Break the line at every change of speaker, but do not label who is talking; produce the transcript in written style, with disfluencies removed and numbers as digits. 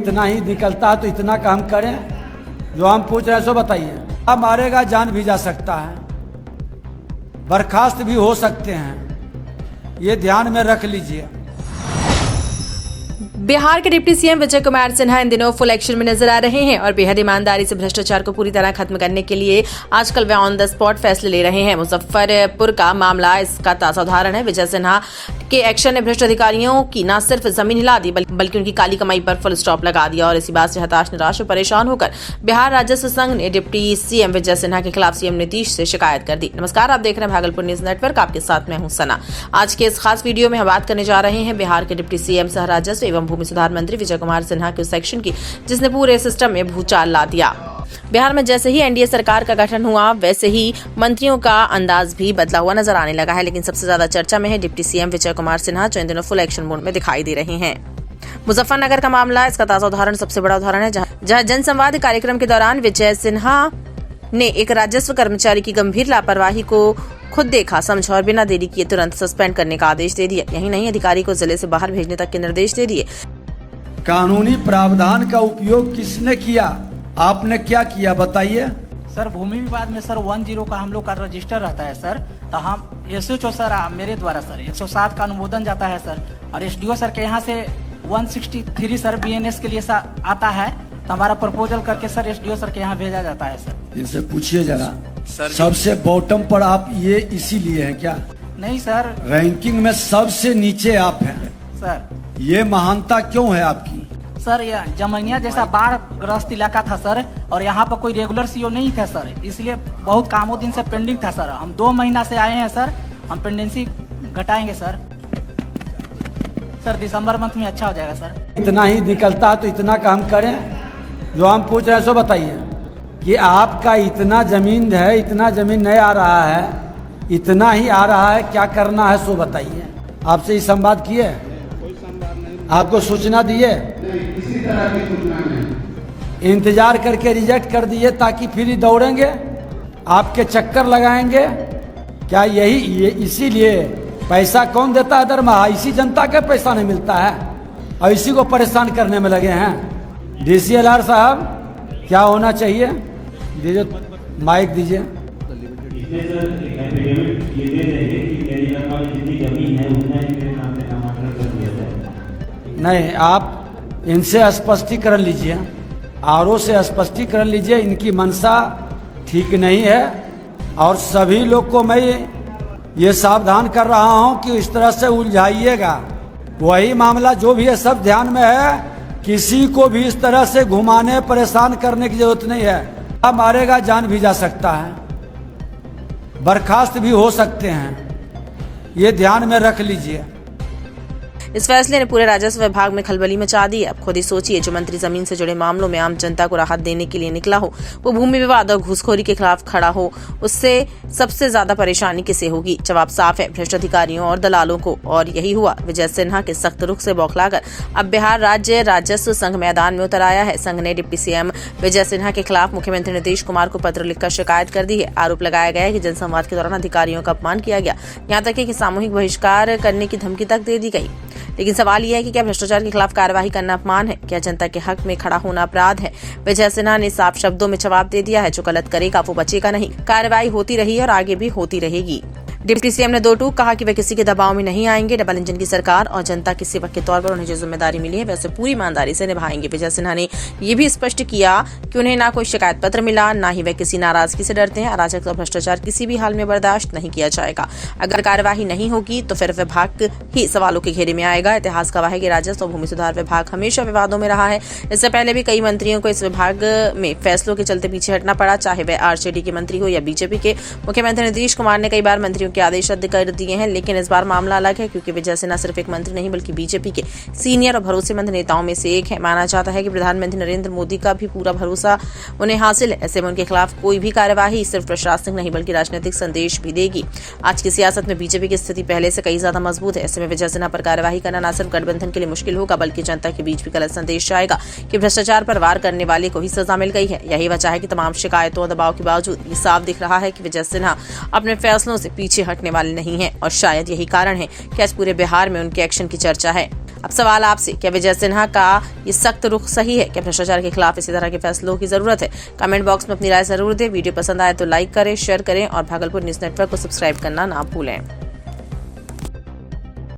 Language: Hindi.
इतना ही निकलता है तो इतना काम करें जो हम पूछ रहे हैं सो बताइए। अब मारेगा जान भी जा सकता है, बर्खास्त भी हो सकते हैं, ये ध्यान में रख लीजिए।
बिहार के डिप्टी सीएम विजय कुमार सिन्हा इन दिनों फुल एक्शन में नजर आ रहे हैं और बेहद ईमानदारी से भ्रष्टाचार को पूरी तरह खत्म करने के लिए आजकल वे ऑन द स्पॉट फैसले ले रहे हैं। मुजफ्फरपुर का मामला इसका ताजा उदाहरण है। विजय सिन्हा के एक्शन ने भ्रष्ट अधिकारियों की न सिर्फ जमीन हिला दी बल्कि उनकी काली कमाई पर फुल स्टॉप लगा दिया और इसी बात से हताश निराश और परेशान होकर बिहार राजस्व संघ ने डिप्टी सीएम विजय सिन्हा के खिलाफ सीएम नीतीश से शिकायत कर दी। नमस्कार, आप देख रहे हैं भागलपुर न्यूज नेटवर्क, आपके साथ मैं हूं सना। आज के इस खास वीडियो में हम बात करने जा रहे हैं बिहार के डिप्टी सीएम सह राजस्व एवं भूमि सुधार मंत्री विजय कुमार सिन्हा के उस सेक्शन की जिसने पूरे सिस्टम में भूचाल ला दिया। बिहार में जैसे ही एनडीए सरकार का गठन हुआ वैसे ही मंत्रियों का अंदाज भी बदला हुआ नजर आने लगा है, लेकिन सबसे ज्यादा चर्चा में है डिप्टी सीएम विजय कुमार सिन्हा जो इन दिनों फुल एक्शन मोड में दिखाई दे रहे हैं। मुजफ्फरनगर का मामला इसका ताजा उदाहरण, सबसे बड़ा उदाहरण है, जहां जनसंवाद कार्यक्रम के दौरान विजय सिन्हा ने एक राजस्व कर्मचारी की गंभीर लापरवाही को खुद देखा, समझा और बिना देरी किए तुरंत सस्पेंड करने का आदेश दे दिया। यही नहीं, अधिकारी को जिले से बाहर भेजने तक के निर्देश दे दिए।
कानूनी प्रावधान का उपयोग किसने किया, आपने क्या किया बताइए।
सर भूमि विवाद में सर 10 का हम लोग का रजिस्टर रहता है सर, तो हम एसएचओ सर मेरे द्वारा सर 107 का अनुमोदन जाता है सर, और एसडीओ सर के यहाँ से 163 सर बीएनएस के लिए सर आता है, तो हमारा प्रपोजल करके सर एसडीओ सर के यहाँ भेजा जाता है सर।
इनसे पूछिए जरा, सबसे बॉटम पर आप ये इसीलिए हैं क्या?
नहीं सर,
रैंकिंग में सबसे नीचे आप हैं
सर।
ये महानता क्यों है आपकी?
सर यह जमैनिया जैसा बाढ़ ग्रस्त इलाका था सर, और यहाँ पर कोई रेगुलर सीओ नहीं था सर, इसलिए बहुत कामों दिन से पेंडिंग था सर। हम 2 महीना से आए हैं सर, हम पेंडेंसी घटाएंगे सर। सर दिसंबर मंथ में अच्छा हो जाएगा सर।
इतना ही निकलता है तो इतना काम करें जो हम पूछ रहे हैं सो बताइए कि आपका इतना जमीन है, इतना जमीन नहीं आ रहा है, इतना ही आ रहा है, क्या करना है सो बताइए। आपसे ये संवाद किए, आपको सूचना दिए, इंतजार करके रिजेक्ट कर दिए ताकि फिर दौड़ेंगे, आपके चक्कर लगाएंगे क्या? ये इसीलिए पैसा कौन देता है दरमाहा? इसी जनता का पैसा नहीं मिलता है और इसी को परेशान करने में लगे हैं। डीसीएलआर साहब क्या होना चाहिए? दीजिए माइक दीजिए। नहीं, आप इनसे स्पष्टीकरण लीजिए, आरओ से स्पष्टीकरण लीजिए। इनकी मंशा ठीक नहीं है और सभी लोग को मैं ये सावधान कर रहा हूं कि इस तरह से उलझाइएगा। वही मामला जो भी है सब ध्यान में है, किसी को भी इस तरह से घुमाने परेशान करने की जरूरत नहीं है। अब मारेगा जान भी जा सकता है, बर्खास्त भी हो सकते हैं, ये ध्यान में रख लीजिए।
इस फैसले ने पूरे राजस्व विभाग में खलबली मचा दी है। अब खुद ही सोचिए, जो मंत्री जमीन से जुड़े मामलों में आम जनता को राहत देने के लिए निकला हो, वो भूमि विवाद और घूसखोरी के खिलाफ खड़ा हो, उससे सबसे ज्यादा परेशानी किसे होगी? जवाब साफ है, भ्रष्ट अधिकारियों और दलालों को। और यही हुआ। विजय सिन्हा के सख्त रुख से बौखलाकर अब बिहार राज्य राजस्व संघ मैदान में उतर आया है। संघ ने डिप्टी सीएम विजय सिन्हा के खिलाफ मुख्यमंत्री नीतीश कुमार को पत्र लिखकर शिकायत कर दी है। आरोप लगाया गया है कि जनसंवाद के दौरान अधिकारियों का अपमान किया गया, यहाँ तक कि सामूहिक बहिष्कार करने की धमकी तक दे दी गई। लेकिन सवाल यह है कि क्या भ्रष्टाचार के खिलाफ कार्रवाई करना अपमान है? क्या जनता के हक में खड़ा होना अपराध है? विजय सिन्हा ने साफ शब्दों में जवाब दे दिया है, जो गलत करेगा वो बचेगा नहीं। कार्रवाई होती रही और आगे भी होती रहेगी। डिप्टी सीएम ने 2 टूक कहा कि वे किसी के दबाव में नहीं आएंगे। डबल इंजन की सरकार और जनता के सेवक के तौर पर उन्हें जो जिम्मेदारी मिली है वैसे पूरी ईमानदारी से निभाएंगे। विजय सिन्हा ने ये भी स्पष्ट किया कि उन्हें ना कोई शिकायत पत्र मिला, ना ही वे किसी नाराजगी से डरते हैं। अराजकता और भ्रष्टाचार किसी भी हाल में बर्दाश्त नहीं किया जाएगा। अगर कार्यवाही नहीं होगी तो फिर विभाग ही सवालों के घेरे में आएगा। इतिहास गवाह है कि राजस्व और भूमि सुधार विभाग हमेशा विवादों में रहा है। इससे पहले भी कई मंत्रियों को इस विभाग में फैसलों के चलते पीछे हटना पड़ा, चाहे वह आरजेडी के मंत्री हो या बीजेपी के। मुख्यमंत्री नीतीश कुमार ने कई बार मंत्रियों के आदेश रद्द कर दिए हैं, लेकिन इस बार मामला अलग है क्योंकि विजय सिन्हा सिर्फ एक मंत्री नहीं बल्कि बीजेपी के सीनियर और भरोसेमंद नेताओं में से एक है। माना जाता है कि प्रधानमंत्री नरेंद्र मोदी का भी पूरा भरोसा उन्हें हासिल है। ऐसे में उनके खिलाफ कोई भी कार्यवाही सिर्फ प्रशासनिक नहीं बल्कि राजनीतिक संदेश भी देगी। आज की सियासत में बीजेपी की स्थिति पहले से कई ज्यादा मजबूत है। ऐसे में विजय सिन्हा पर कार्यवाही करना न सिर्फ गठबंधन के लिए मुश्किल होगा बल्कि जनता के बीच भी गलत संदेश जाएगा कि भ्रष्टाचार पर वार करने वाले को ही सजा मिल गई है। यही वजह है कि तमाम शिकायतों और दबाव के बावजूद ये साफ दिख रहा है कि विजय सिन्हा अपने फैसलों से पीछे हटने वाले नहीं है और शायद यही कारण है कि आज पूरे बिहार में उनके एक्शन की चर्चा है। अब सवाल आपसे, क्या विजय सिन्हा का ये सख्त रुख सही है? क्या भ्रष्टाचार के खिलाफ इसी तरह के फैसलों की जरूरत है? कमेंट बॉक्स में अपनी राय जरूर दें। वीडियो पसंद आए तो लाइक करें, शेयर करें और भागलपुर न्यूज नेटवर्क को सब्सक्राइब करना ना भूलें।